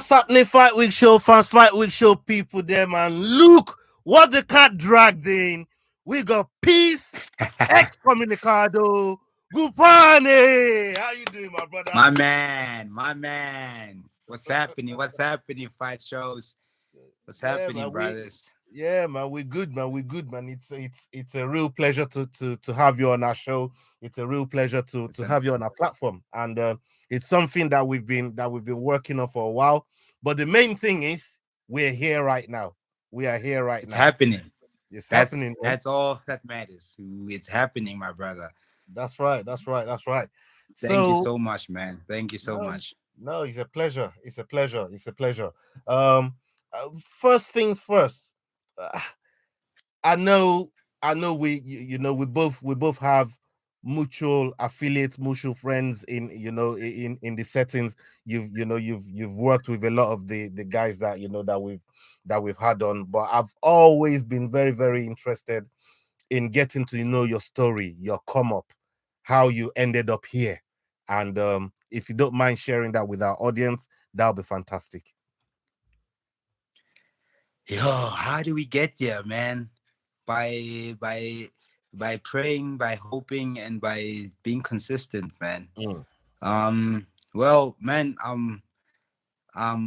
What's happening, Fight Week Show fans, Fight Week Show people there, man? Look what the cat dragged in. We got Peace, Xcommunicado, Nguphane. How you doing, my brother? My man. What's happening? What's happening, fight shows? What's Yeah, happening, man. brothers? We're good, man. We're good, man. It's a real pleasure to have you on our show. It's a real pleasure to It's have an, you on our platform, and it's something that we've been working on for a while. But the main thing is we're here right now. We are here right it's now. happening. It's That's happening, man. that's all that matters. It's happening, my brother. That's right. That's right. That's right. Thank you So so much, man. Thank you so no, much. no, it's a pleasure. It's a pleasure. It's a pleasure. Um, First things first. uh, I know, I know. We both have mutual affiliates, mutual friends in in the settings. You've worked with a lot of the guys that that we've had on. But I've always been very very interested in getting to know your story, your come up, how you ended up here. And if you don't mind sharing that with our audience, that'll be fantastic. Yo, how do we get there, man? By by by praying, by hoping, and by being consistent, man. Mm, Well, man,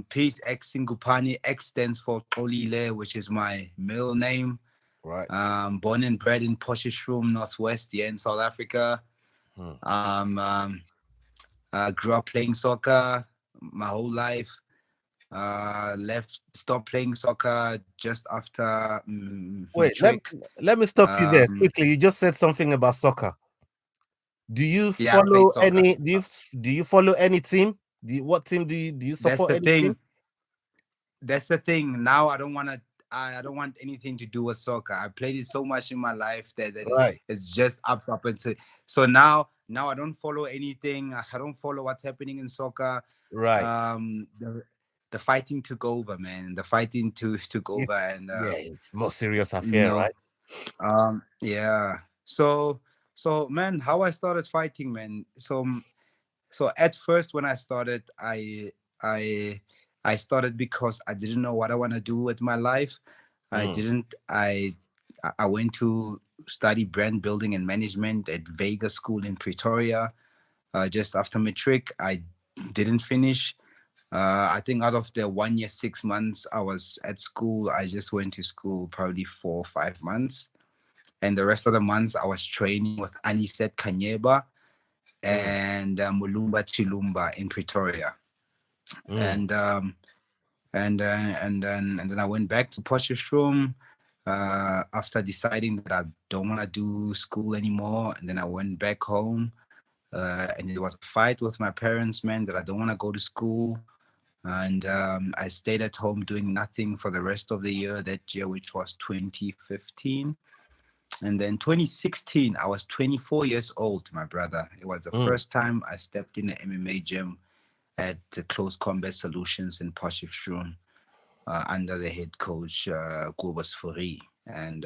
Peace X Nguphane. X stands for Xolile, which is my middle name. right. Born and bred in Potchefstroom, Northwest, here in South Africa. Mm, Um, um, Grew up playing soccer my whole life. Stopped playing soccer just after Wait, matric. let me stop you there Um, quickly. You just said something about soccer. Do you yeah, I played follow soccer. any? Do you follow any team? What team do you That's support? the Any team? thing. That's the thing. Now I don't want to. I don't want anything to do with soccer. I played it so much in my life that Right, it's just up until so now I don't follow anything. I don't follow what's happening in soccer. right. The fighting took over, man. The fighting took over, It's and Yeah, it's more serious you affair, know, right? yeah. So man, how I started fighting, man. So at first when I started, I I started because I didn't know what I want to do with my life. I Mm, didn't I went to study brand building and management at Vega School in Pretoria. Just after matric, I didn't finish. I think out of the 1 year 6 months I was at school, I just went to school probably 4 or 5 months, and the rest of the months I was training with Aniset Kanyeba mm, and Mulumba Chilumba in Pretoria, mm, and and then I went back to Potchefstroom after deciding that I don't want to do school anymore, and then I went back home. And it was a fight with my parents, man, that I don't want to go to school. And I stayed at home doing nothing for the rest of the year that year, which was 2015. And then 2016, I was 24 years old, my brother. It was the mm. first time I stepped in an MMA gym at Close Combat Solutions in Potchefstroom under the head coach, Kobus Fourie. And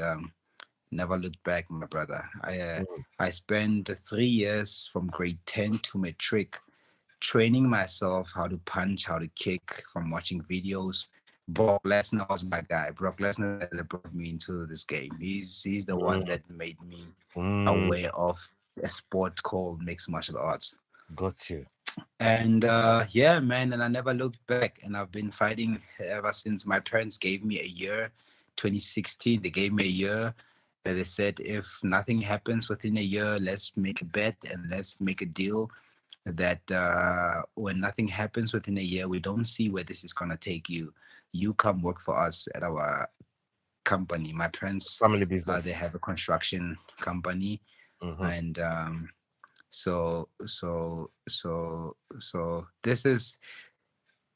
never looked back, my brother. Mm. I spent 3 years from grade 10 to matric training myself how to punch, how to kick from watching videos. Brock Lesnar was my guy. Brock Lesnar that brought me into this game. He's the one Mm, that made me mm, aware of a sport called mixed martial arts. got you. And yeah, man, and I never looked back. And I've been fighting ever since. My parents gave me a year, 2016. They gave me a year. They said, if nothing happens within a year, let's make a bet and let's make a deal that when nothing happens within a year, we don't see where this is going to take you. You come work for us at our company. My parents, Family they business. have a construction company. Hmm. And so this is,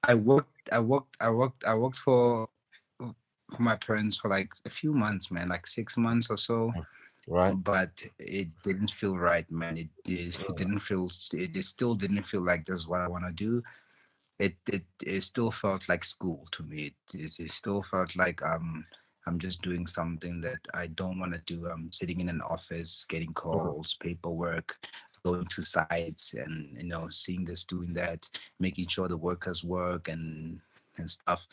I worked for my parents for like a few months, man, like 6 months or so, Right. but it didn't feel right, man. It Mm, didn't feel, it still didn't feel like this is what I want to do. It still felt like school to me. It still felt like I'm just doing something that I don't want to do. I'm sitting in an office getting mhm, calls, paperwork, going to sites, and seeing this, doing that, making sure the workers work, and stuff.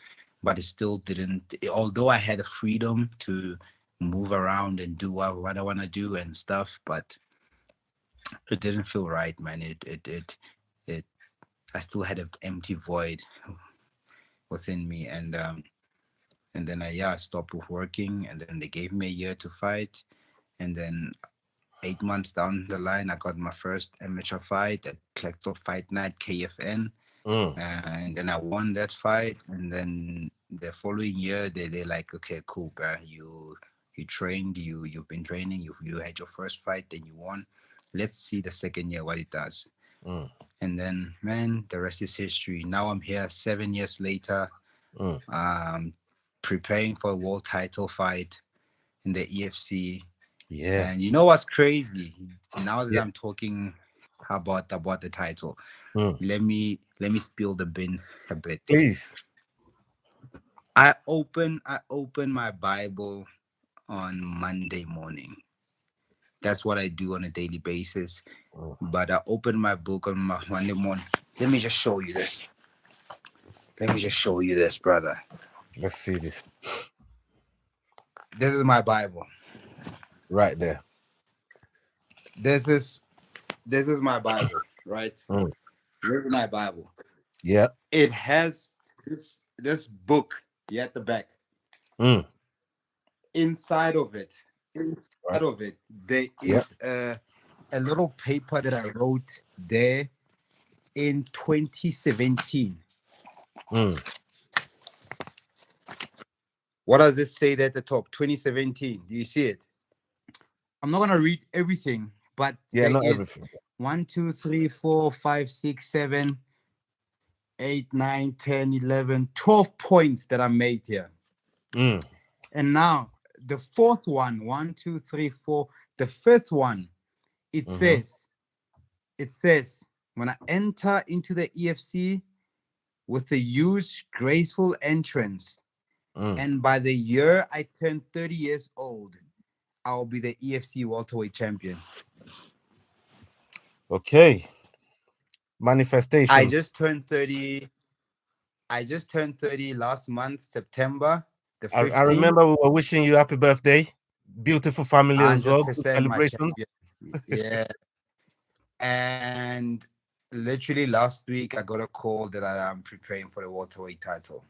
But it still didn't. Although I had the freedom to move around and do what I want to do and stuff, but it didn't feel right, man. It. I still had an empty void within me, and then I stopped working, and then they gave me a year to fight, and then 8 months down the line, I got my first amateur fight at Clacktop Fight Night KFN, Mm. and then I won that fight. And then the following year, they like, okay, cool, bro. You trained, you've been training, you had your first fight, then you won. Let's see the second year what it does. Mm. And then, man, the rest is history. Now I'm here 7 years later, Mm. preparing for a world title fight in the EFC. Yeah. And you know what's crazy? Now that Yeah. I'm talking about the title, Mm. let me spill the bin a bit. Please. I open my Bible on Monday morning. That's what I do on a daily basis. Mm. But I open my book on my Monday morning. Let me just show you this. Brother. Let's see this This is my Bible. right there. This is my Bible, right? Mm. This is my Bible. Yeah. It has this book here at the back. Mm. Inside of it, Right. there Yeah. is a little paper that I wrote there in 2017. Mm. What does it say there at the top? 2017. Do you see it? I'm not gonna read everything, but Yeah. there Not is everything. 1, 2, 3, 4, 5, 6, 7, 8, 9, 10, 11, 12 points that I made here. Mm. And now the fourth one, 1, 2, 3, 4, the fifth one, it Mhm. says, when I enter into the EFC with a huge, graceful entrance, Mm. and by the year I turn 30 years old, I'll be the EFC welterweight champion. Okay. I Manifestations. just turned 30. I just turned 30 last month, September the I 15th. remember we were wishing you happy birthday. Beautiful family as well. Good 100% my celebrations. champion. Yeah. And literally last week, I got a call that I am preparing for the welterweight title.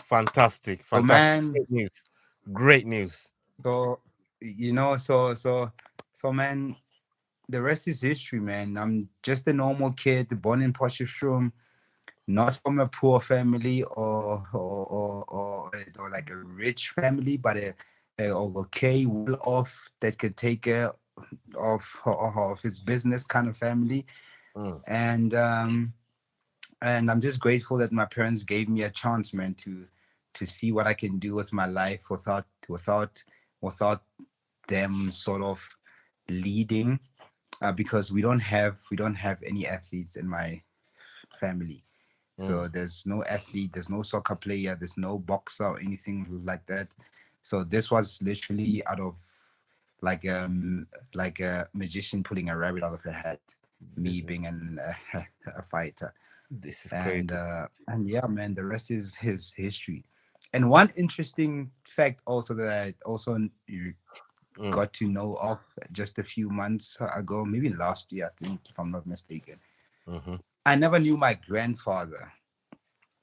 Fantastic. So, Fantastic. man, Great news. Great news. so, man, the rest is history, man. I'm just a normal kid born in Potchefstroom, not from a poor family or like a rich family, but a okay, well off that could take care of his business kind of family. Mm. And I'm just grateful that my parents gave me a chance, man, to see what I can do with my life without them sort of leading, because we don't have any athletes in my family. So Mm. there's no athlete, there's no soccer player, there's no boxer or anything like that. So this was literally out of like a magician pulling a rabbit out of the hat. This Me is being a fighter, this is crazy. and yeah, man, the rest is his history. And one interesting fact also that I also Mm. got to know of just a few months ago, maybe last year, I think, if I'm not mistaken. Mhm. I never knew my grandfather.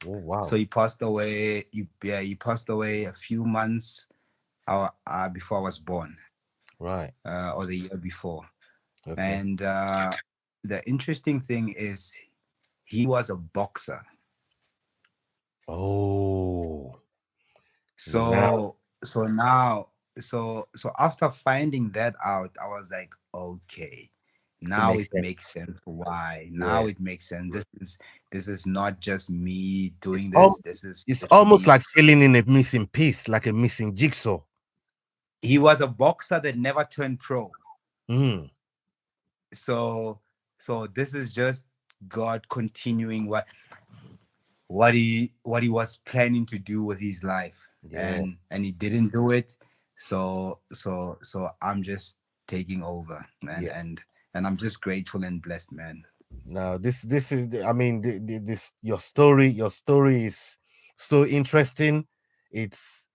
Oh So wow. he passed away. He passed away a few months before I was born, Right. or the year before. Okay. And the interesting thing is, he was a boxer. Oh. Now So now, so after finding that out, I was like, okay, it now makes it makes sense. sense why. Now Yes. it makes sense. This is not just me It's doing all this. This is it's almost literally. like filling in a missing piece, like a missing jigsaw. He was a boxer that never turned pro. Mm. So this is just God continuing what he was planning to do with his life, Yeah. and he didn't do it. So I'm just taking over, man, Yeah. and I'm just grateful and blessed, man. No, this is I mean this your story is so interesting. It's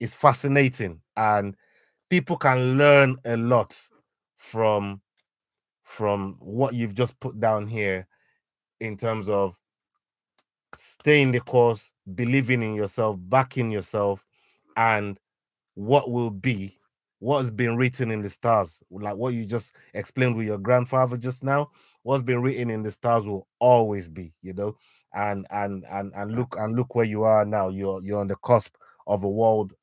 fascinating, and people can learn a lot from what you've just put down here in terms of staying the course, believing in yourself, backing yourself, and what will be, what has been written in the stars, like what you just explained with your grandfather just now. What's been written in the stars will always be, and look where you are now. You're on the cusp of a world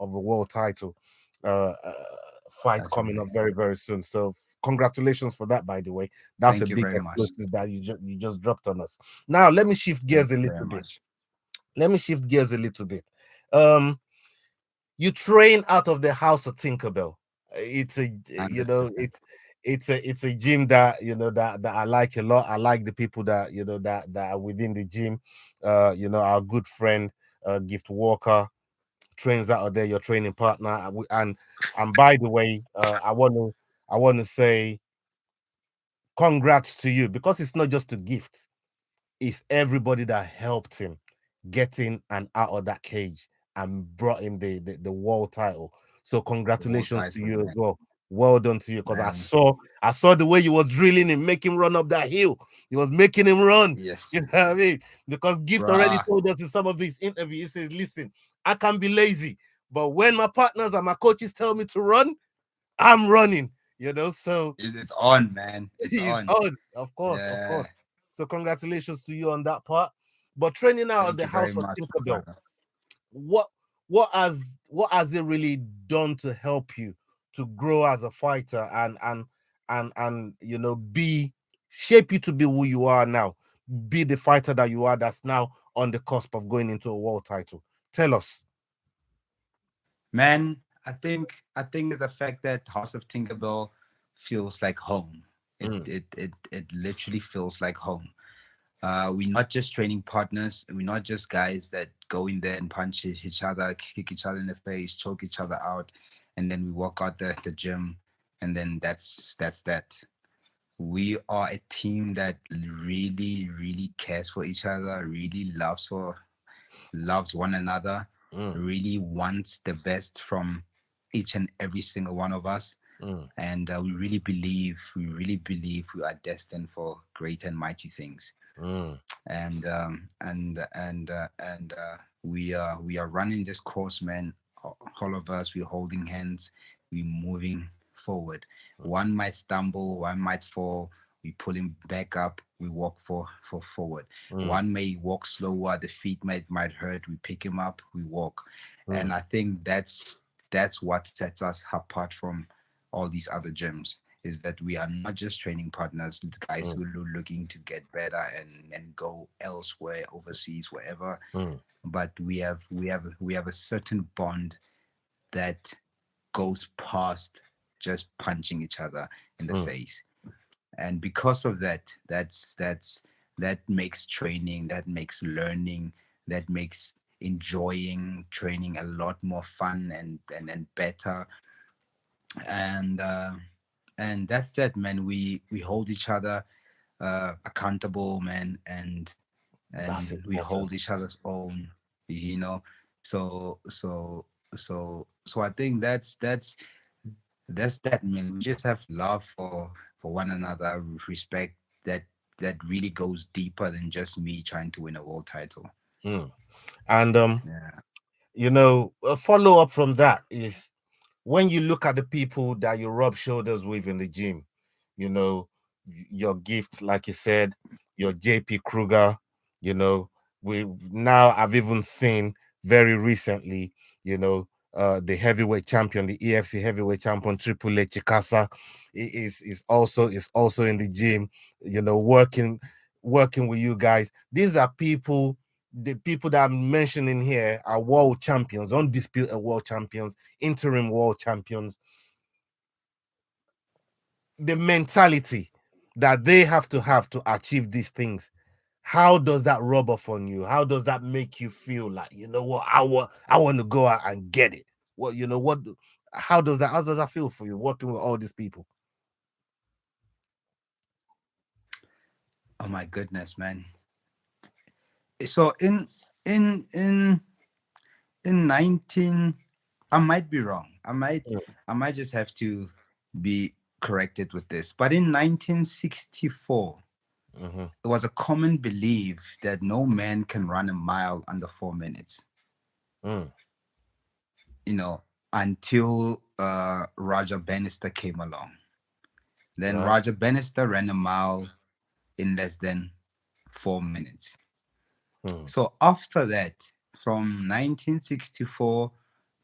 title fight That's coming up amazing. very very soon. So congratulations for that, by the way. That's a Thank you big very much. exclusive that you just dropped on us. Now let me shift Thank gears a you very little bit. much. Um you train out of the house of Tinkerbell. It's a you know 100%. it's a gym that that I like a lot. I like the people that that are within the gym. Our good friend Gift Walker trains out of there. Your training partner, and by the way, I want to say congrats to you, because it's not just a gift. It's everybody that helped him get in and out of that cage and brought him the world title. So World congratulations to title, you as man. well. Well done to you, because I Man, saw I saw the way you was drilling him, make him run up that hill. You was making him run. yes, You know what I mean? Because Gift already bruh. told us in some of his interviews, he says, listen, I can be lazy, but when my partners and my coaches tell me to run, I'm running. So It's on, man. It's he's on. on, of course, of Yeah. course. So congratulations to you on that part. But training out of Thank the you very house of much, Tinkerbell, brother. what what has it really done to help you to grow as a fighter, and be shape you to be who you are now, be the fighter that you are, that's now on the cusp of going into a world title? Tell us. Man, I think it's the fact that House of Tinkerbell feels like home. It Mm, it it it literally feels like home. We're not just training partners. We're not just guys that go in there and punch each other, kick each other in the face, choke each other out, and then we walk out the gym, and then that's that. We are a team that really, really cares for each other, really loves one another, mm, really wants the best from each and every single one of us. mm, And we really believe we are destined for great and mighty things. mm, And we are running this course, man. All of us, we're holding hands, we're moving forward. One might stumble, one might fall, we pull him back up, we walk for forward. mm, One may walk slower, the feet might hurt, we pick him up, we walk. And mm, I think that's what sets us apart from all these other gyms, is that we are not just training partners, guys mm, who are looking to get better and go elsewhere, overseas, wherever, mm, but we have a certain bond that goes past just punching each other in the mm, face. And because of that makes training, that makes learning, that makes enjoying training a lot more fun and better. And uh and that's that, man. We hold each other accountable, man, that's and we important. hold each other's own, you know. So I think that's that, man. We just have love for one another, respect that really goes deeper than just me trying to win a world title. Mm. And Yeah. a follow up from that is, when you look at the people that you rub shoulders with in the gym, you know, your Gift, like you said, your JP Kruger, you know, we now I've even seen very recently, the heavyweight champion, the EFC heavyweight champion, Triple H Chikasa, is also in the gym, working with you guys. These are people. The people that I'm mentioning here are world champions, undisputed world champions, interim world champions. The mentality that they have to achieve these things, how does that rub off on you? How does that make you feel? Like, what, I want to go out and get it. What, how does that feel for you, working with all these people? Oh my goodness, man. So in 19, I might be wrong. I might just have to be corrected with this. But in 1964, Mm-hmm. it was a common belief that no man can run a mile under 4 minutes, Mm. you know, until Roger Bannister came along. Then Right. Roger Bannister ran a mile in less than 4 minutes. Mm. So after that, from 1964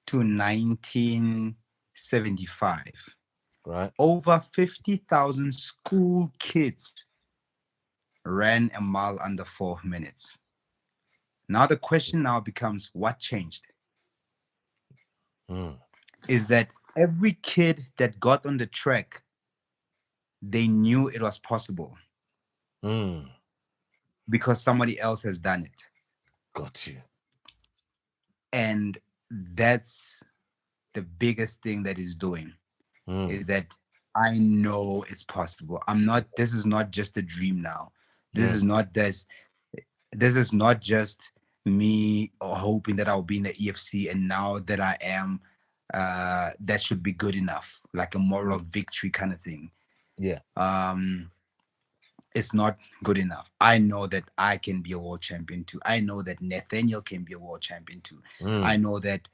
to 1975, Right. over 50,000 school kids ran a mile under 4 minutes. Now the question now becomes, what changed? Mm. Is that every kid that got on the track, they knew it was possible Mm. because somebody else has done it. Got you. And that's the biggest thing that he's doing, Mm. is that I know it's possible. I'm not, this is not just a dream now. This Mm. is not this is not just me hoping that I'll be in the EFC and now that I am, that should be good enough, like a moral Mm. victory kind of thing. Yeah. Um, it's not good enough. I know that I can be a world champion too. I know that Nathaniel can be a world champion too. I Mm. know that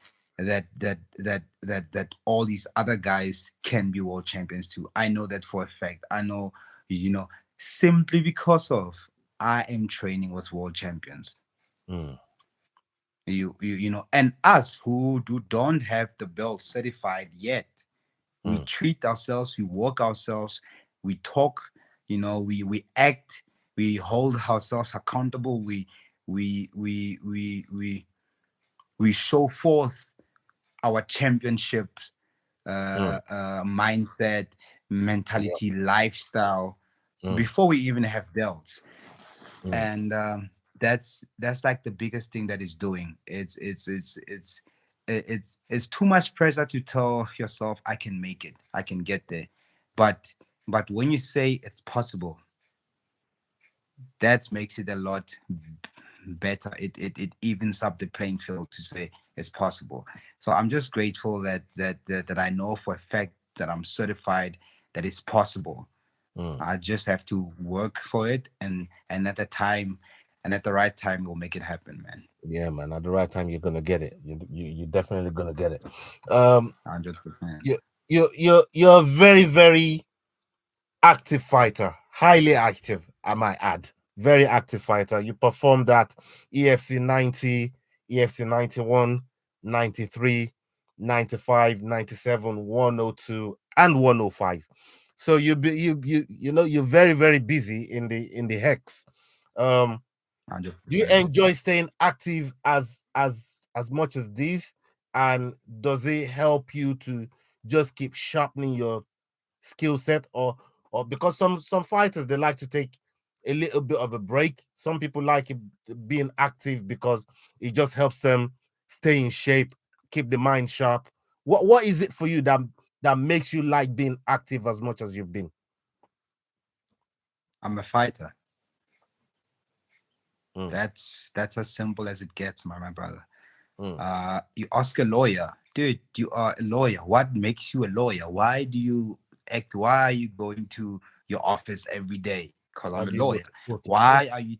all these other guys can be world champions too. I know that for a fact. I know, you know, simply because of I am training with world champions. Mm. And us who don't have the belt certified yet, we Mm. treat ourselves, we work ourselves, we talk, we act, we hold ourselves accountable, we show forth our championship Mm. mindset, Yeah. mentality, lifestyle Mm. before we even have belts. Mm. And that's like the biggest thing that is doing. It's too much pressure to tell yourself I can make it, I can get there. But when you say it's possible, that makes it a lot better. It evens up the playing field to say it's possible. So I'm just grateful that I know for a fact that I'm certified, that it's possible. Mm. I just have to work for it, and at the time, and at the right time, we'll make it happen, man. Yeah, man. At the right time, you're gonna get it. You're definitely gonna get it. Um, 100%. you you're a very very active fighter, highly active, I might add. Very active fighter. You performed at EFC 90, EFC 91, 93, 95, 97, 102, and 105. So you're very very busy in the hex. Um, do you 100%. enjoy staying active as much as this? And does it help you to just keep sharpening your skill set, or because some fighters they like to take a little bit of a break. Some people like being active because it just helps them stay in shape, keep the mind sharp. What is it for you that makes you like being active as much as you've been? I'm a fighter. Mm. That's as simple as it gets, my brother. Mm. You ask a lawyer, dude, you are a lawyer. What makes you a lawyer? Why do you act? Why are you going to your office every day? Because Why I'm a do you go lawyer. to court? Yeah. Why are you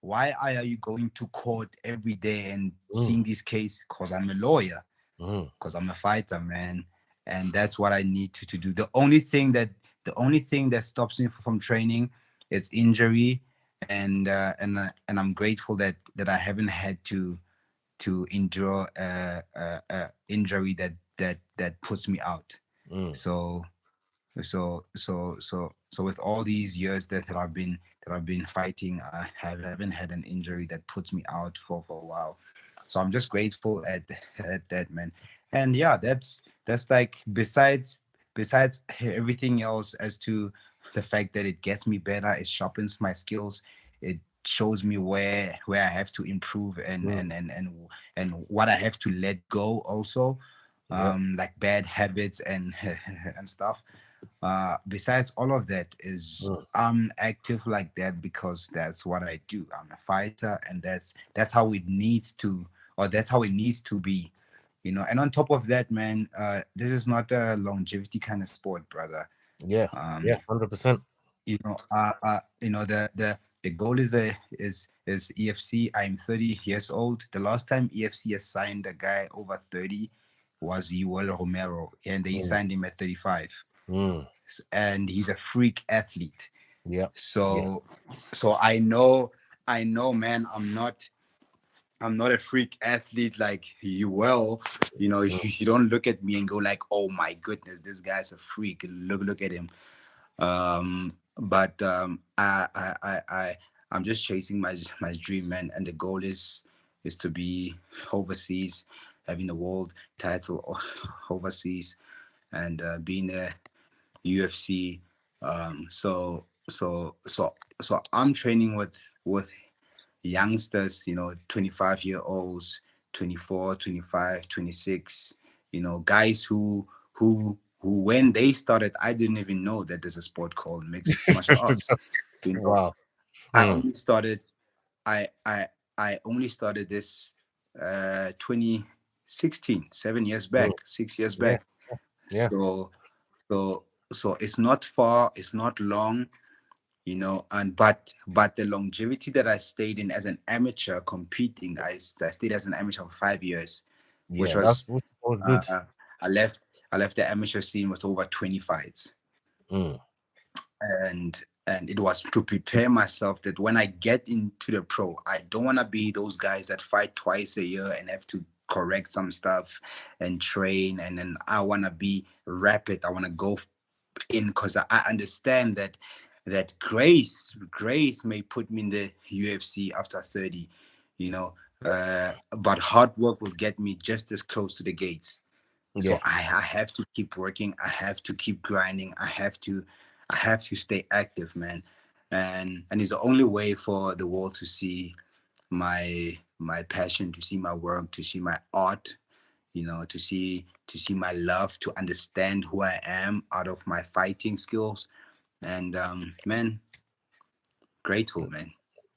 why are you going to court every day and Mm. seeing this case? Because I'm a lawyer. Mm. Because I'm a fighter, man. And that's what I need to do. The only thing that stops me from training is injury, and I'm grateful that I haven't had to endure a injury that puts me out. Mm. So so with all these years that I've been fighting, I haven't had an injury that puts me out for a while. So I'm just grateful at that, man. And yeah, that's like, besides everything else, as to the fact that it gets me better, it sharpens my skills, it shows me where I have to improve, and Mm. and and and and what I have to let go also, Yeah. like bad habits and and stuff. besides all of that is Mm. I'm active like that because that's what I do. I'm a fighter, and that's how it needs to, or that's how it needs to be, you know. And on top of that, man, this is not a longevity kind of sport, brother. Yeah, um yeah, 100%. the goal is EFC. I'm 30 years old. The last time EFC has signed a guy over 30 was Yuel Romero, and they Mm, signed him at 35. mm, And he's a freak athlete. yeah, yeah, So I know, man, I'm not a freak athlete like you. Well, mm, you don't look at me and go like, oh my goodness, this guy's a freak. Look at him. But I'm just chasing my dream, man, and the goal is to be overseas, having a world title overseas, and being a UFC. So I'm training with youngsters, 25-year-olds, 24, 25, 26, guys who when they started, I didn't even know that there's a sport called mixed martial arts. That's You know, wow. I Mm, only started I only started this 2016, 7 years mm, back, 6 years yeah, back. yeah, So so so it's not far, it's not long, and but the longevity that I stayed in as an amateur competing, I stayed as an amateur for 5 years, which yeah. was Which was good. uh, I left I left the amateur scene with over 20 fights. Mm, And it was to prepare myself that when I get into the pro, I don't want to be those guys that fight twice a year and have to correct some stuff and train, and then I want to be rapid. I want to go in because I understand that grace may put me in the UFC after 30, you know, but hard work will get me just as close to the gates. yeah, So I have to keep working. I have to keep grinding. I have to stay active, man. And it's the only way for the world to see my passion, to see my work, to see my art, to see my love, to understand who I am out of my fighting skills. And man, grateful, man.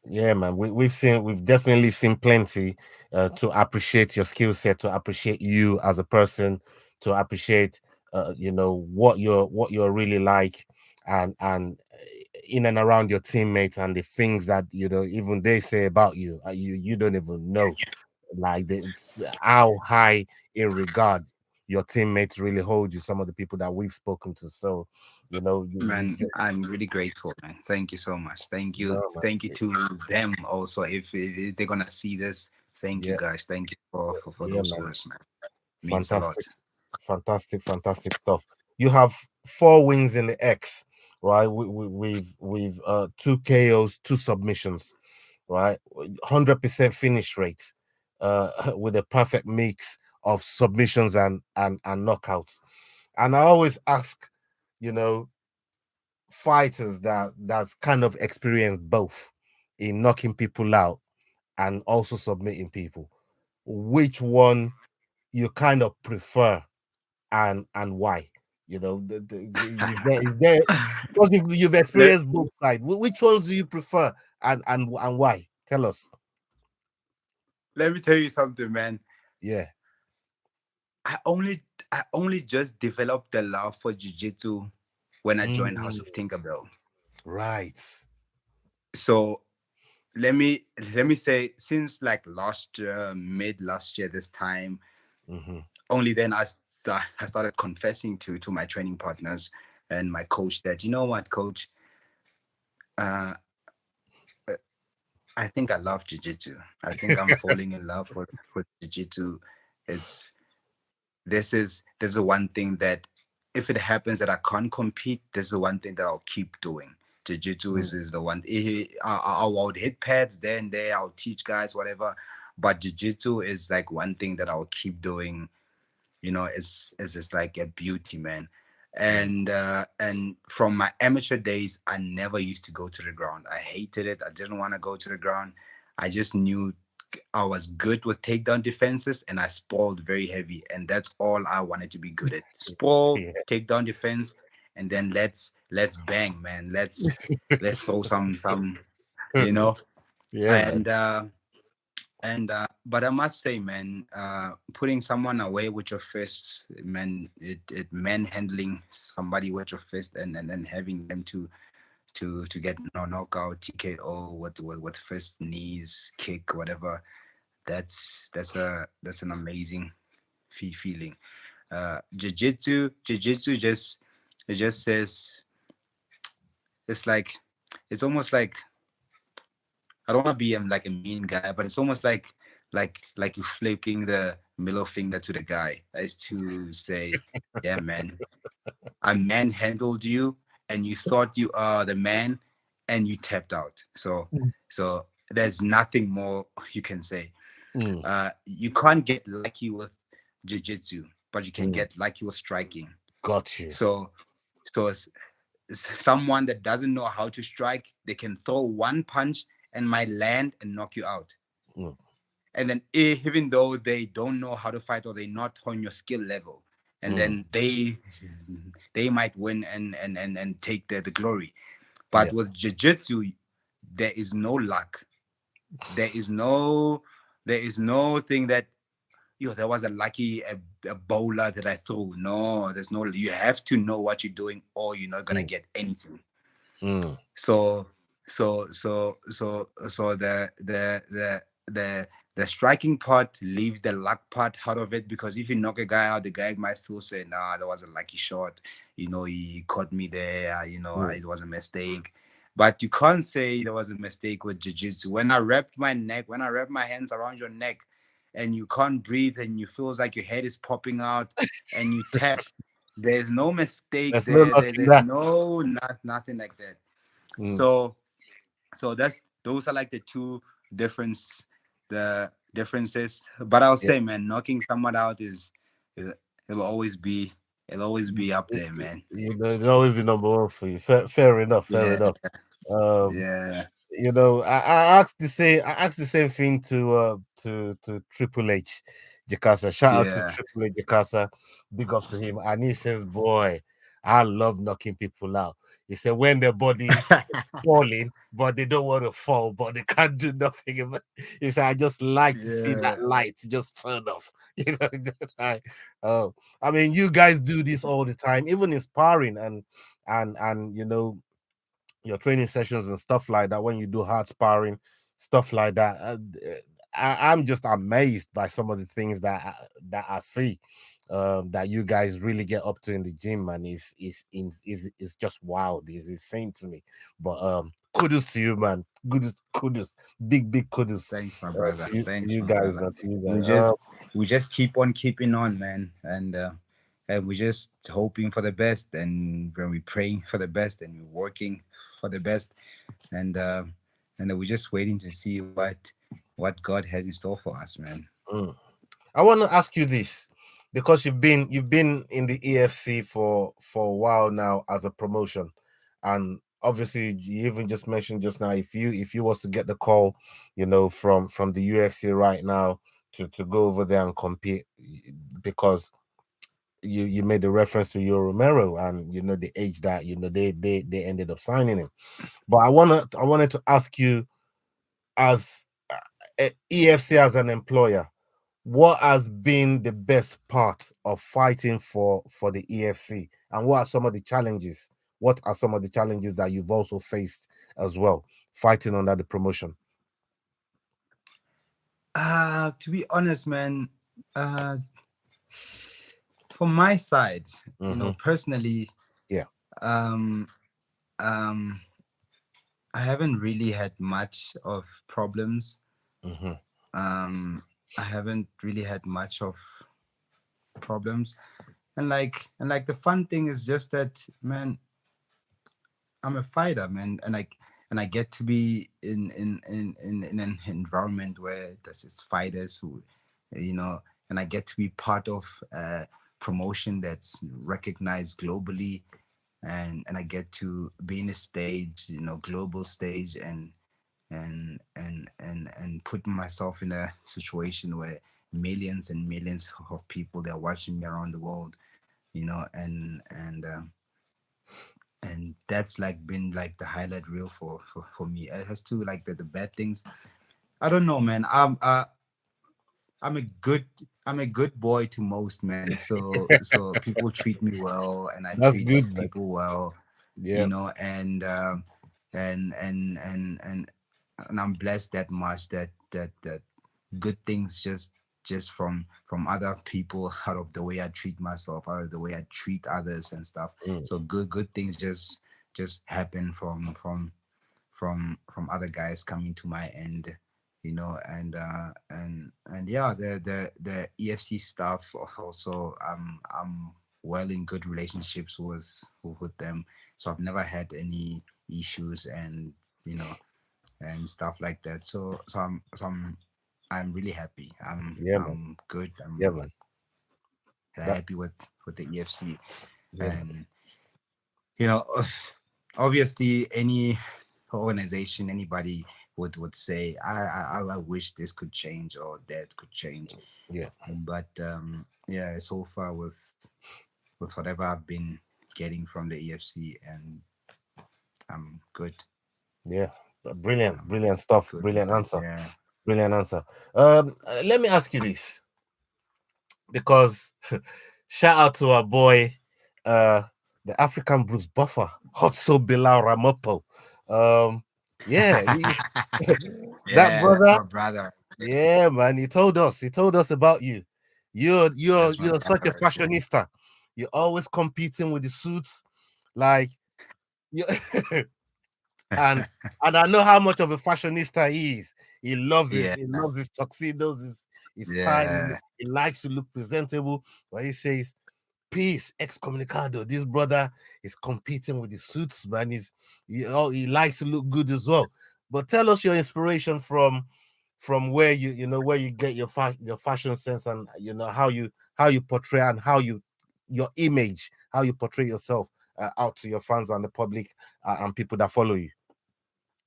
yeah, man. We've definitely seen plenty to appreciate your skill set, to appreciate you as a person, to appreciate what you're really like, and in and around your teammates and the things that even they say about you, you don't even know, like how high in regard your teammates really hold you. Some of the people that we've spoken to, so you Man, just I'm really grateful, man. Thank you so much. Thank you. no, man. Thank you to them also. If they're gonna see this, thank you Yeah, guys. Thank you for yeah, those man. words, man. Means a lot. Fantastic, fantastic stuff. You have 4 wins in the X, right? We've 2 KOs, 2 submissions, right? 100% finish rate, with a perfect mix of submissions and knockouts. And I always ask, you know, fighters that's kind of experienced both in knocking people out and also submitting people, which one you kind of prefer and why? Is there because you've let, experienced both sides. Which ones do you prefer and why? Tell us. let me tell you something, man. Yeah. I only just developed the love for jiu-jitsu when I joined House Mm, of Tinkerbell. right. So let me say, since like last year, mid last year, this time, Hmm. only then I started confessing to my training partners and my coach that, you know what, coach, uh, I think I love jiu-jitsu. I think I'm falling in love with jiu-jitsu. It's this is one thing that, if it happens that I can't compete, this is the one thing that I'll keep doing. Jiu-jitsu Mm, is the one. I'll hit pads there and there. I'll teach guys whatever, but jiu-jitsu is like one thing that I'll keep doing. It's just like a beauty, man. mm, And from my amateur days, I never used to go to the ground. I hated it. I didn't want to go to the ground. I just knew I was good with takedown defenses, and I spalled very heavy, and that's all I wanted to be good at: sprawl, yeah. takedown defense, and then let's bang, man. Let's throw some, you know. Yeah, man. And but I must say, man, putting someone away with your fists, man, it manhandling somebody with your fist, and then having them to get no knockout, TKO with fist, knees, kick, whatever. That's an amazing feeling. Jiu-jitsu just, it just says, it's like, it's almost like, I don't want to be like a mean guy, but it's almost like you flicking the middle finger to the guy, as to say, yeah, man, I manhandled you, and you thought you are the man, and you tapped out. So there's nothing more you can say. Mm, You can't get lucky with jiu-jitsu, but you can mm. get lucky with striking. Got you. So so someone that doesn't know how to strike, they can throw one punch and might land and knock you out. Mm, And then even though they don't know how to fight, or they're not on your skill level, and mm. then they might win and take the glory. But Yeah. with jiu-jitsu, there is no luck. There is no thing that, yo, there was a lucky a bowler that I threw. No, there's no, you have to know what you're doing, or you're not gonna Mm, get anything. mm, So so the striking part leaves the luck part out of it, because if you knock a guy out, the guy might still say, nah, that was a lucky shot, he caught me there, mm. it was a mistake. But you can't say there was a mistake with jiu-jitsu. When I wrap my hands around your neck, and you can't breathe, and you feels like your head is popping out, and you tap, there's no mistake There's no there, knocking there's that. no, nothing like that. Mm. So so those are like the two difference the differences. But I'll Yeah. say, man, knocking someone out is it'll always be, up It, there, man. it'll always be number one for you. Fair enough. Fair Yeah, enough. Um, yeah, I asked the same thing to Triple H Jakasa. Shout out to yeah. Triple H Jakasa. Big up to him. And he says, boy, I love knocking people out. He said when their body falling, but they don't want to fall, but they can't do nothing. He said, I just like to see Yeah. that light just turn off. You know, I, uh, I mean, you guys do this all the time, even in sparring and your training sessions and stuff like that. When you do hard sparring, stuff like that, I'm just amazed by some of the things that I see. That you guys really get up to in the gym, man, is just wild. It's insane to me. But kudos to you, man. Kudos, big kudos Thanks, my brother. to Thanks, you my guys, brother. man. To you We guys. just we just keep on keeping on, man, and we're just hoping for the best, and when we're praying for the best, and we're working for the best, and we're just waiting to see what God has in store for us, man. Mm. I want to ask you this because you've been in the EFC for a while now as a promotion, and obviously you even just mentioned just now, if you was to get the call, from the UFC right now to go over there and compete, because you made a reference to your Romero and the age that they ended up signing him. But I wanted to ask you, as EFC as an employer, what has been the best part of fighting for the EFC, and what are some of the challenges? What are some of the challenges that you've also faced as well, fighting under the promotion? To be honest, man, uh, from my side, Mm-hmm. personally, Yeah. um, um, I haven't really had much of problems. Mm-hmm. Um, I haven't really had much of problems, and like the fun thing is just that, man, I'm a fighter, man, and I get to be in an environment where there's it's fighters who, you know, and I get to be part of a promotion that's recognized globally, and I get to be in a stage, global stage, and put myself in a situation where millions and millions of people, they're watching me around the world, and and that's like been like the highlight reel for me. As to like the bad things, I don't know, man. I'm a good I'm a good boy to most men. So people treat me well, and I That's treat good, man. people well, Yeah. and and and and and and I'm blessed that much that good things just from other people, out of the way I treat myself, out of the way I treat others and stuff. Mm. So good things just happen from other guys coming to my end, and yeah, the EFC stuff also. I'm well in good relationships with them, so I've never had any issues, and you know and stuff like that. So I'm really happy. Yeah, man. I'm good. Yeah, I'm man. That. happy with the EFC, Yeah, man. and you know obviously any organization, anybody would say I wish this could change or that could change, Yeah. but yeah, so far with whatever I've been getting from the EFC, and I'm good. Yeah. Brilliant. I'm Brilliant stuff. good with Brilliant it. answer. Yeah. Brilliant answer. Let me ask you this, because shout out to our boy, uh, the African Bruce Buffer, Hotso Bilal Ramopo. Um, yeah, that Yeah, that's brother. my brother. Yeah, man. He told us about you. That's my You're such a brother. fashionista. You're always competing with the suits, like you. and and I know how much of a fashionista he is. Yeah, He loves his tuxedos, his tie. yeah, He likes to look presentable. But he says, "Peace, excommunicado." This brother is competing with the suits, man. He likes to look good as well. But tell us your inspiration from where where you get your fashion sense, and how you portray, and how you your image, how you portray yourself out to your fans and the public, and people that follow you.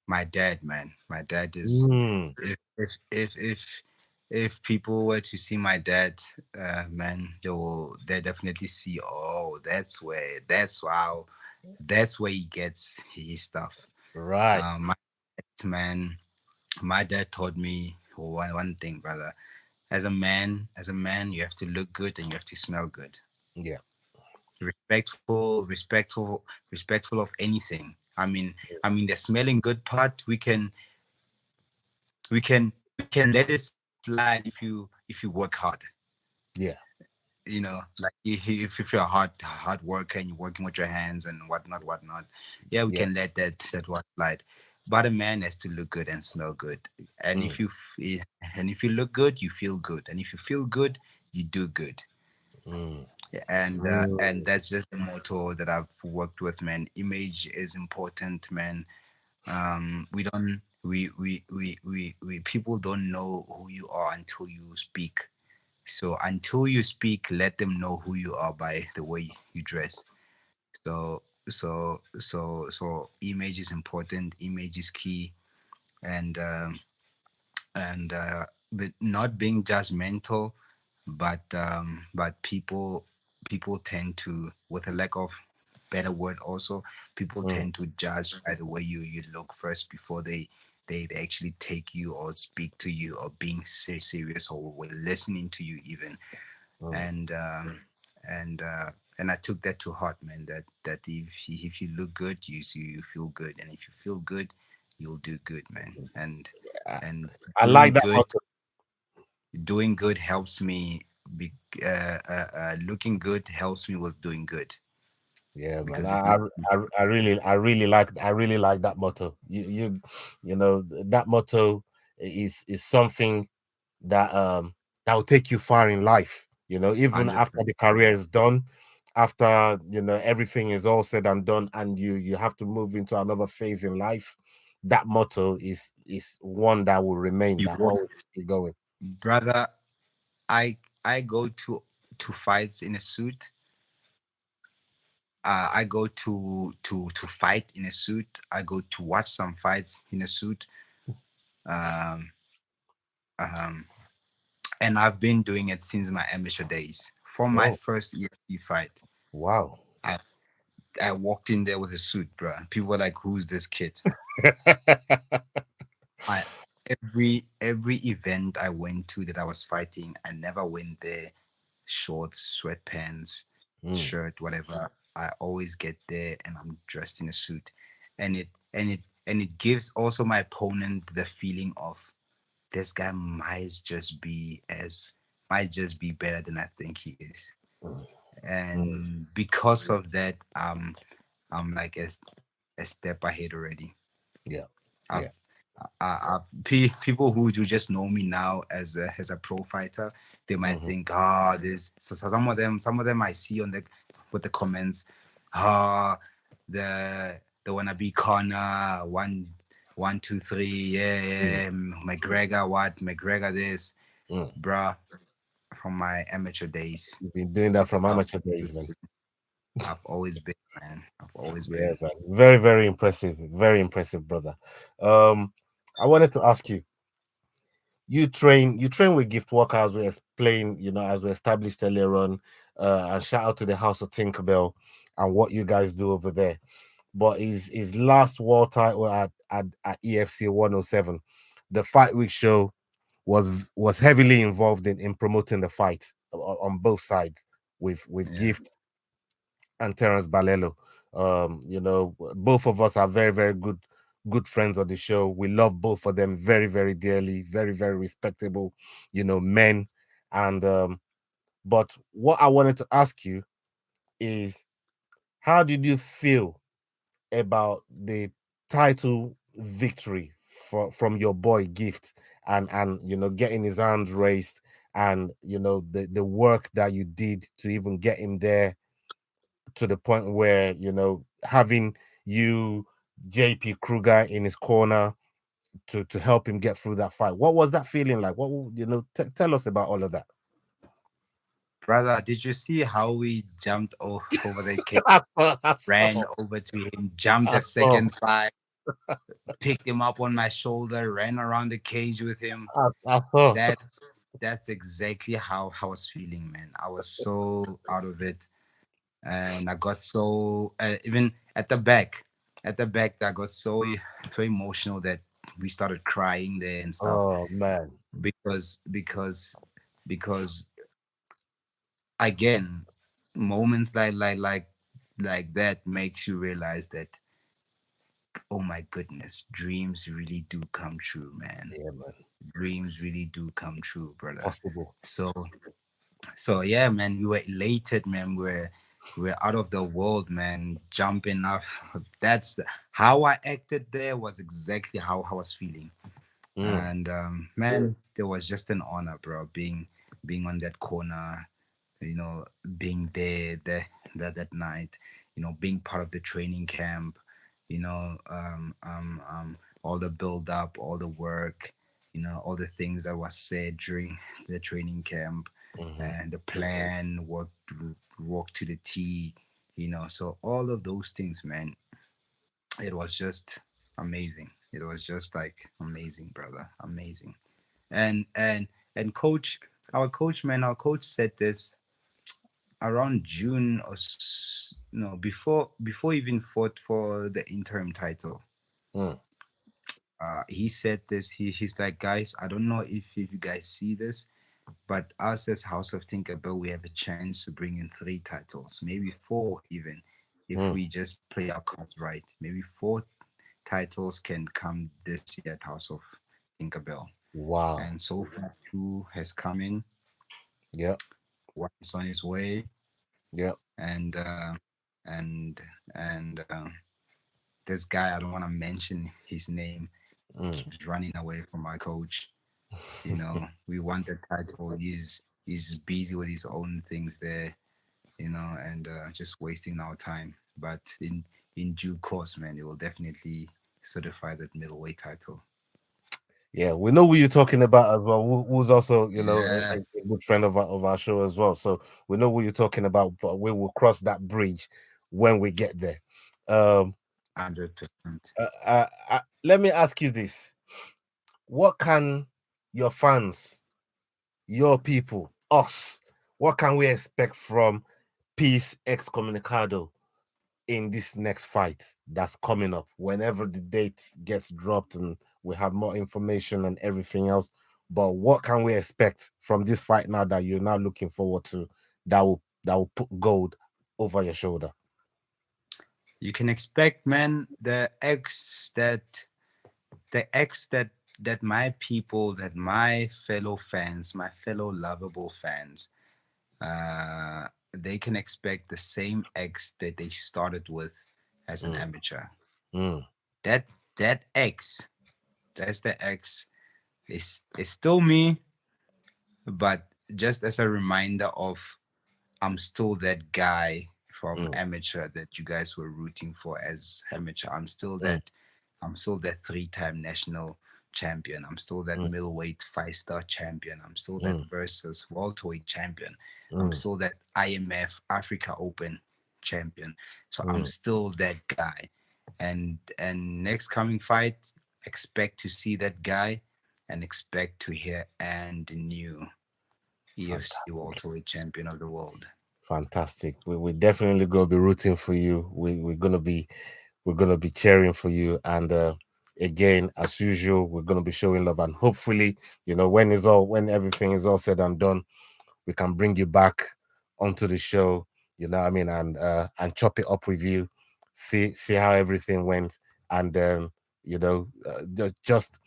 my dad, man. My dad is, Mm, if people were to see my dad, man, they definitely see, oh, that's where he gets his stuff. right. My man, my dad taught me one thing, brother. As a man, you have to look good and you have to smell good. Yeah. Respectful of anything. I mean, the smelling good part, we can let it slide if you work hard. Yeah. Like if you're a hard worker and you're working with your hands and whatnot, yeah, we Yeah. can let that one slide. But a man has to look good and smell good, and Mm, if you look good, you feel good, and if you feel good, you do good. mm, Yeah, and mm, that's just the motto that I've worked with, man. Image is important, man. We don't we people don't know who you are until you speak. So until you speak, let them know who you are by the way you dress. So image is important. Image is key, and but not being judgmental, but people tend to, with a lack of better word also, people mm, tend to judge by the way you look first before they actually take you or speak to you or being serious or listening to you even. mm. And and uh and I took that to heart, man, that if you look good, you feel good, and if you feel good, you'll do good, man. I, And I like doing that good motto. doing good helps me be looking good helps me with doing good, Yeah, man. because if you I really like that motto. That motto is something that that will take you far in life. Even after 100%. the career is done, after everything is all said and done, and you have to move into another phase in life. That motto is one that will remain, You that won't, always keep going. brother. I go to fights in a suit. I go to fight in a suit. I go to watch some fights in a suit. Um, um, and I've been doing it since my amateur days. From my Oh, first EFC fight, wow. I walked in there with a suit, bro. People were like, "Who's this kid?" I every event I went to that I was fighting, I never went there shorts, sweatpants, Mm, shirt, whatever. I always get there and I'm dressed in a suit, and it gives also my opponent the feeling of this guy might just be better than I think he is, mm. and because of that, I'm like a step ahead already. Yeah, I've, yeah. people who just know me now as a pro fighter, they might Hmm. think, ah, this. So some of them I see on the with the comments, ah, the wannabe corner 1, 1, 2, 3, yeah, Mm, yeah, McGregor what, McGregor this, mm. bruh, from my amateur days. You've been doing that from I've amateur days, man. I've always been, man. I've always Yeah, been. man. Very, very impressive, brother. Um, I wanted to ask you. You train with gift worker as we explained, as we established earlier on. And shout out to the House of Tinkerbell and what you guys do over there. But his last world title at EFC 107, the fight week show was heavily involved in promoting the fight on both sides with Yeah. Gift and Terence Balelo. Both of us are very, very good friends of the show. We love both of them very, very dearly, very, very respectable, men. And but what I wanted to ask you is, how did you feel about the title victory from your boy Gift, and getting his hands raised, and the work that you did to even get him there, to the point where having you JP Kruger in his corner to help him get through that fight. What was that feeling like? Tell us about all of that. Brother, did you see how we jumped over the cage, I saw, I ran saw, over to him, jumped I a saw, second side, picked him up on my shoulder, ran around the cage with him? I saw. That's exactly how I was feeling, man. I was so out of it, and I got so even at the back, I got so emotional that we started crying there and stuff Oh man. because again, moments like that makes you realize that, oh my goodness, dreams really do come true, man. Yeah, man. Dreams really do come true, brother. Possible. So yeah, man, we were elated, man. We're out of the world, man, jumping up. How I acted there was exactly how I was feeling. Mm, And man, there was just an honor, bro, being on that corner, being that night, being part of the training camp, you know, all the build up, all the work, all the things that was said during the training camp, mhm. and the plan worked to the T, so all of those things, man, it was just amazing. It was just like amazing, brother, amazing. And coach, our coach said this around June or no, before even fought for the interim title. Mm, He said this. He's like, guys, I don't know if you guys see this, but us as House of Tinkerbell, we have a chance to bring in 3 titles, maybe 4 even, if mm. we just play our cards right. Maybe 4 titles can come this year at House of Tinkerbell. Wow. And so far, 2 has come in. Yeah, One is on his way, yeah. and and and this guy, I don't want to mention his name, Mm. keeps running away from my coach. We want the title. He's busy with his own things there, and just wasting our time. But in due course, man, it will definitely certify that middleweight title. Yeah, we know who you're talking about as well. Who's also, Yeah, a good friend of our show as well. So we know who you're talking about, but we will cross that bridge when we get there. Um, 100%. let me ask you this: what can your fans, your people, us, what can we expect from Peace Excommunicado in this next fight that's coming up whenever the date gets dropped and we have more information and everything else. But what can we expect from this fight now that you're now looking forward to, that will put gold over your shoulder? You can expect, man, the X that my people, that my fellow fans, my fellow lovable fans, they can expect the same X that they started with as an Mm, amateur. mm, That that X, that's the X. It's still me, but just as a reminder of I'm still that guy from mm, amateur that you guys were rooting for as amateur. mm, I'm still that three-time national champion. I'm still that mm, middleweight five-star champion. I'm still that mm, versus welterweight champion. I'm mm, still that IMF Africa Open champion. So I'm mm. still that guy. And next coming fight, expect to see that guy and expect to hear and new EFC Fantastic. welterweight champion of the world. Fantastic. We definitely gonna be rooting for you. We're gonna be cheering for you. And again, as usual, we're gonna be showing love. And hopefully, when everything is all said and done, we can bring you back onto the show. You know what I mean? And chop it up with you, see how everything went, and just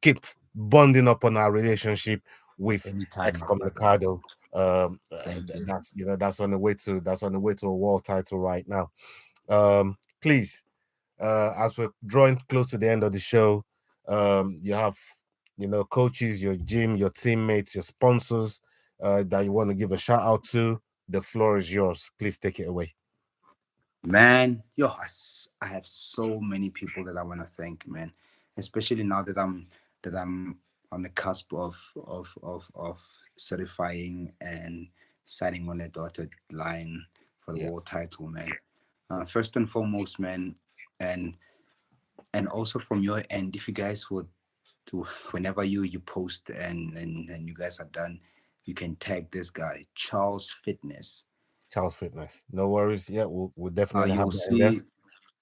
keep bonding up on our relationship with Anytime, my brother. Xcommunicado. Thank you. That's on the way to a world title right now. Please, as we're drawing close to the end of the show, you have, coaches, your gym, your teammates, your sponsors, that you want to give a shout out to. The floor is yours. Please take it away. Man, yo, I have so many people that I want to thank, man. Especially now that I'm on the cusp of certifying and signing on the dotted line for the Yeah. world title, man. First and foremost, man, and and also from your end, if you guys would to whenever you post and you guys are done, you can tag this guy, Charles Fitness. Charles Fitness. No worries. Yeah, we'll Uh, definitely you have will that in there. see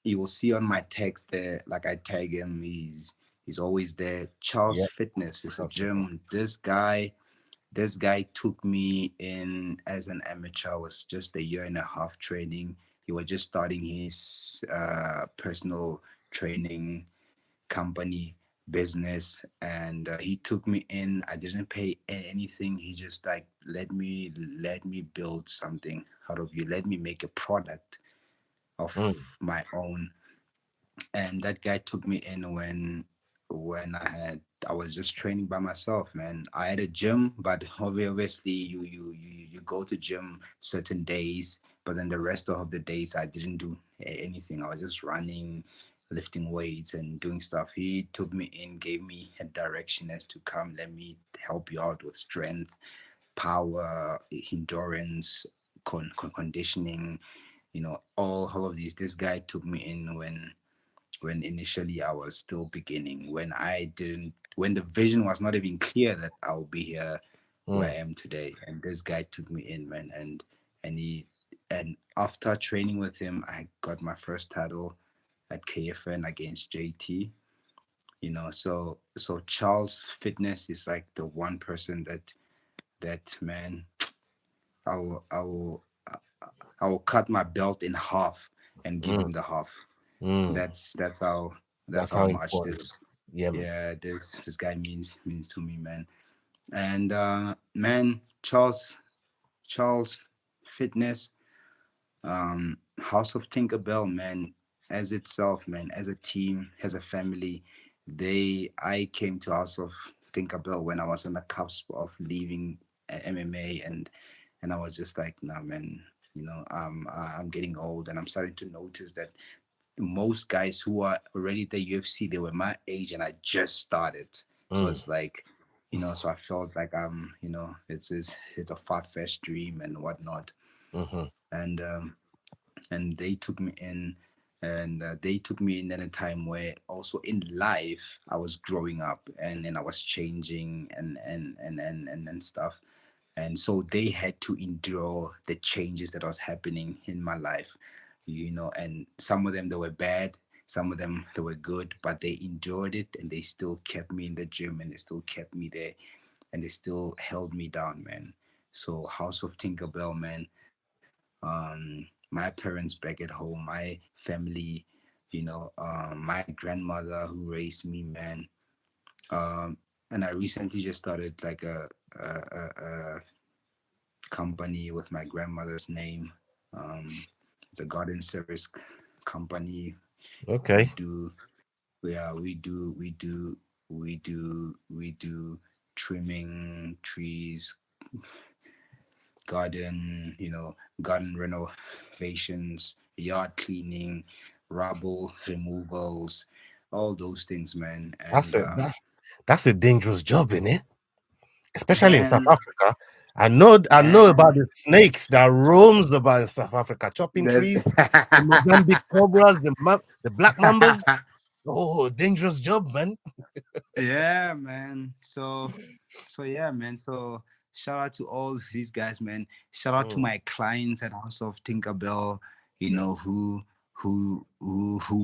you will see on my text there, like I tag him, he's always there. Charles Yeah. Fitness is a Charles Fitness. gym. This guy took me in as an amateur. I was just a year and a half training. He was just starting his personal training company business, and he took me in. I didn't pay anything. He just like let me build something out of you, let me make a product of Mm, my own. And that guy took me in when I was just training by myself, man. I had a gym, but obviously you go to gym certain days, but then the rest of the days I didn't do anything. I was just running, lifting weights and doing stuff. He took me in, gave me a direction as to come, let me help you out with strength, power, endurance, conditioning, all of these. This guy took me in when initially I was still beginning, when the vision was not even clear that I'll be here where I mm, am today. And this guy took me in, man, and he and after training with him, I got my first title at KFN against JT. So Charles Fitness is like the one person that man, I will I will I will cut my belt in half and give mm, him the half. mm. That's That's how how much important. this Yeah, man. yeah this guy means to me, man. And man, Charles Fitness, House of Tinkerbell, man, as itself, man, as a team, as a family. I came to House of Tinkerbell when I was on the cusp of leaving MMA, and I was just like, nah, man, I'm getting old, and I'm starting to notice that most guys who are already at the UFC, they were my age, and I just started. So Mm, it's like, so I felt like it's a far fetched dream and whatnot. mm-hmm, And they took me in, and they took me in at a time where also in life I was growing up, and I was changing and stuff. And so they had to endure the changes that was happening in my life. and some of them they were bad, some of them they were good, but they enjoyed it and they still kept me in the gym and they still kept me there and they still held me down, man. So House of Tinkerbell, man. My parents back at home, my family, my grandmother who raised me, man. And I recently just started like a company with my grandmother's name. It's a garden service company. We Okay. do, yeah, we do trimming trees, garden, garden renovations, yard cleaning, rubble removals, all those things, man. That's And a that's a dangerous job, in it, especially in South man, Africa. I know about man, the snakes that roams about in South Africa, chopping trees, the Mozambique cobras, the black mambas. Oh, dangerous job, man. yeah, man. So yeah, man. So shout out to all these guys, man. Shout out to Mm, my clients at House of Tinkerbell, yeah. who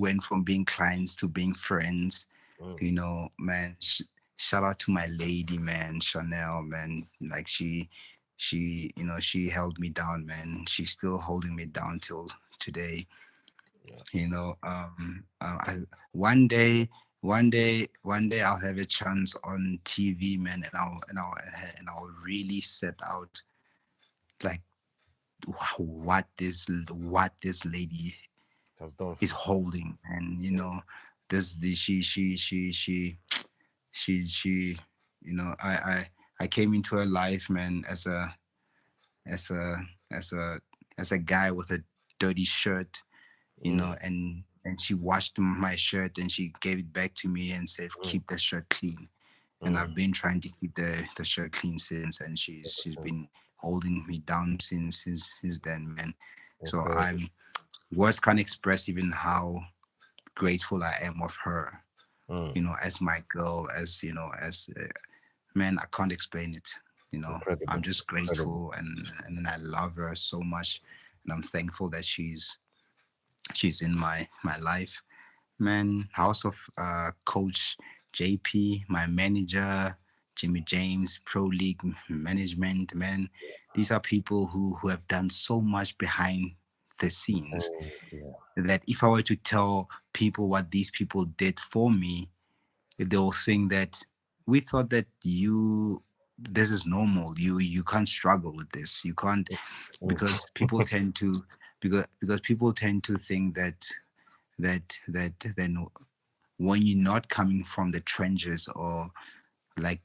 went from being clients to being friends. Mm, Man. Shout out to my lady, man, Chanel, man. Like she held me down, man. She's still holding me down till today. yeah. One day I'll have a chance on TV, man, and I'll really set out like what this lady Has done is for you. holding, and Mm, this the she I came into her life, man, as a as a as a guy with a dirty shirt, mm, and she washed my shirt and she gave it back to me and said, mm, keep the shirt clean. And mm. I've been trying to keep the shirt clean since, and she's been holding me down since then, man. So Incredible. words can't express even how grateful I am of her, Mm, as my girl, as man, I can't explain it. I'm incredible. just Incredible. grateful, and I love her so much, and I'm thankful that she's in my life, man. House of Coach JP, my manager, Jimmy James, Pro League management, man. These are people who have done so much behind the scenes Yeah. that if I were to tell people what these people did for me, they'll think that we thought that this is normal. You can't struggle with this. You can't, Mm, because people tend to because people tend to think that then when you're not coming from the trenches or like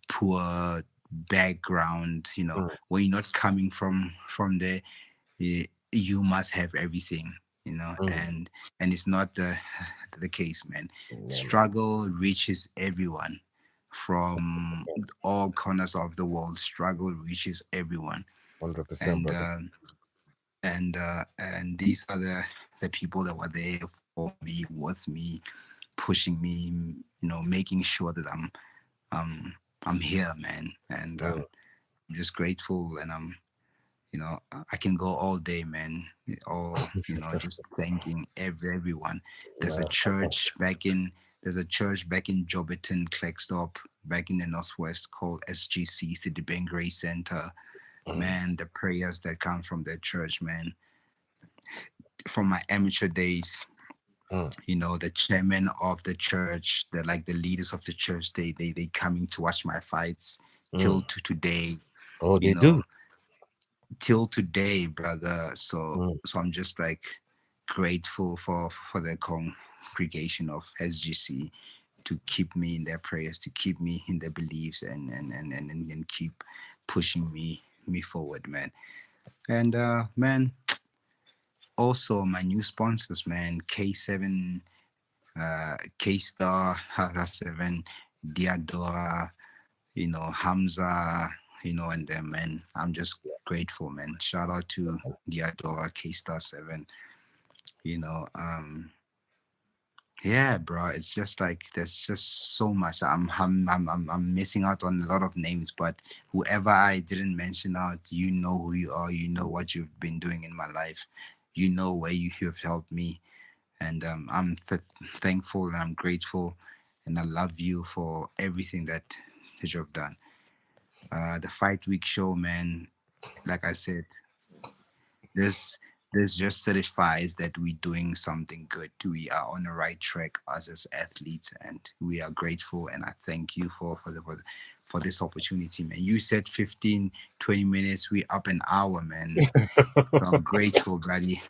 poor background, mm, when you're not coming from there, you must have everything, mm. and it's not the case, man. Yeah, man. Struggle reaches everyone from 100%. all corners of the world. Struggle reaches everyone, 100%, and brother. and these are the people that were there for me, with me, pushing me, making sure that I'm here, man. And Mm, I'm just grateful, and I can go all day, man. Just thanking everyone. There's a nah, church back in there's a church back in Joburton, Kleckstop, back in the northwest, called SGC, City Bank Grace Center. mm, Man, the prayers that come from that church, man, from my amateur days, mm, the chairman of the church, the leaders of the church, they coming to watch my fights till mm. to today, Oh, you they do. know till today, brother. so Mm, so I'm just like grateful for the congregation of SGC to keep me in their prayers, to keep me in their beliefs, and keep pushing me forward, man. And man, also my new sponsors, man, K7, K-Star, Haka7, Diadora, Hamza, and them, man. I'm just grateful, man. Shout out to Diadora, K-Star 7, you know. Yeah, bro. It's just like there's just so much. I'm missing out on a lot of names, but whoever I didn't mention out, you know who you are. You know what you've been doing in my life, you know where you have helped me, and I'm thankful and I'm grateful, and I love you for everything that you've done. The Fight Week show, man. Like I said, this this just certifies that we're doing something good. We are on the right track as athletes, and we are grateful. And I thank you for this opportunity, man. You said 15, 20 minutes. We up an hour, man. So I'm grateful, buddy.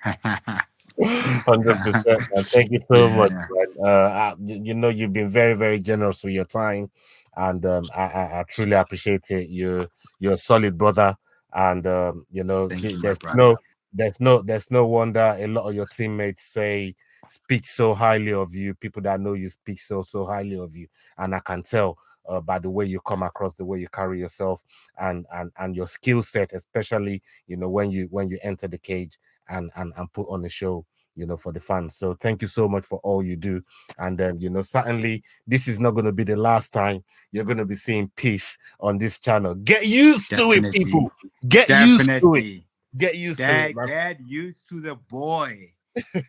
100%, man. Thank you so much, Yeah, man. You know, you've been very, very generous with your time, and I truly appreciate it. You're a solid brother, and you know, thank you, my brother. there's no wonder a lot of your teammates speak so highly of you. People that know you speak so highly of you, and I can tell. By the way you come across, the way you carry yourself, and your skill set, especially you know when you enter the cage and put on a show, you know, for the fans. So thank you so much for all you do. And then, you know, certainly this is not going to be the last time you're going to be seeing Peace on this channel. Get used to it, Definitely, people. Get used to it. definitely. Get used to it, man. Get used to the boy.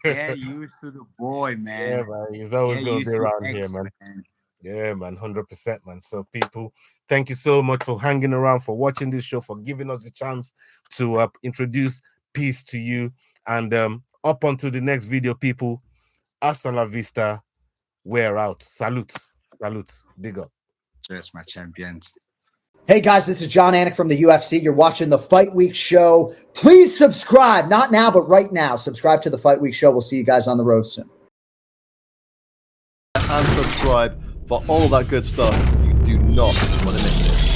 Get used to the boy, Yeah, man. man. He's always Get going to be used to around here, X, man. man. Yeah, man, 100%, man. So, people, thank you so much for hanging around, for watching this show, for giving us a chance to introduce Peace to you. And up onto the next video, people. Hasta la vista. We're out. Salute. Salute. Dig up. Just my champions. Hey guys, this is John Anik from the UFC. You're watching the Fight Week show. Please subscribe. Not now, but right now. Subscribe to the Fight Week show. We'll see you guys on the road soon. And subscribe for all that good stuff. You do not want to miss it.